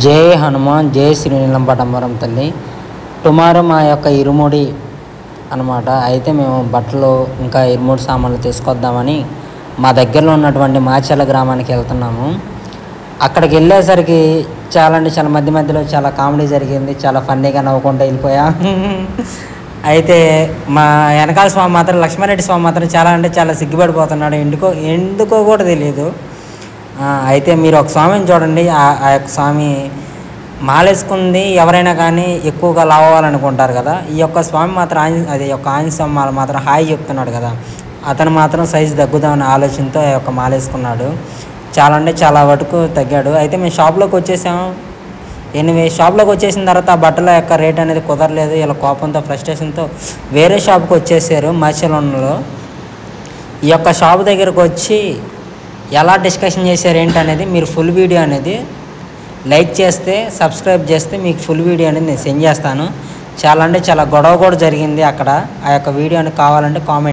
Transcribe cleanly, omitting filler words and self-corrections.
జై హనుమాన్, జై శ్రీనీలంపటంబరం తల్లి. టుమారో మా యొక్క ఇరుముడి అనమాట. అయితే మేము బట్టలు ఇంకా ఇరుముడి సామాన్లు తీసుకొద్దామని మా దగ్గరలో ఉన్నటువంటి మాచర్ల గ్రామానికి వెళ్తున్నాము. అక్కడికి వెళ్ళేసరికి చాలా మధ్యలో చాలా కామెడీ జరిగింది. చాలా ఫన్నీగా నవ్వుకుంటూ వెళ్ళిపోయా. అయితే మా వెనకాల స్వామి మాత్రం, లక్ష్మారెడ్డి స్వామి మాత్రం చాలా సిగ్గుపడిపోతున్నాడు. ఎందుకో కూడా తెలియదు. అయితే మీరు ఒక స్వామిని చూడండి. ఆ యొక్క స్వామి మాలేసుకుంది ఎవరైనా కానీ ఎక్కువగా లావు అవ్వాలనుకుంటారు కదా. ఈ యొక్క స్వామి మాత్రం ఆంజనేయ స్వామి మాత్రం హాయి చెప్తున్నాడు కదా. అతను మాత్రం సైజు తగ్గుదామనే ఆలోచనతో ఆ యొక్క మాలేసుకున్నాడు. చాలా వరకు తగ్గాడు. అయితే మేము షాప్లోకి వచ్చేసాము. షాప్లోకి వచ్చేసిన తర్వాత ఆ బట్టల యొక్క రేట్ అనేది కుదరలేదు. ఇలా కోపంతో, ఫ్రస్ట్రేషన్తో వేరే షాప్కి వచ్చేసారు మాచర్లలో. ఈ యొక్క షాప్ దగ్గరకు వచ్చి ఎలా డిస్కషన్ చేశారు ఏంటనేది మీరు ఫుల్ వీడియో అనేది లైక్ చేస్తే, సబ్స్క్రైబ్ చేస్తే మీకు ఫుల్ వీడియో అనేది నేను సెండ్ చేస్తాను. చాలా గొడవ కూడా జరిగింది అక్కడ. ఆ యొక్క వీడియోని కావాలంటే కామెంట్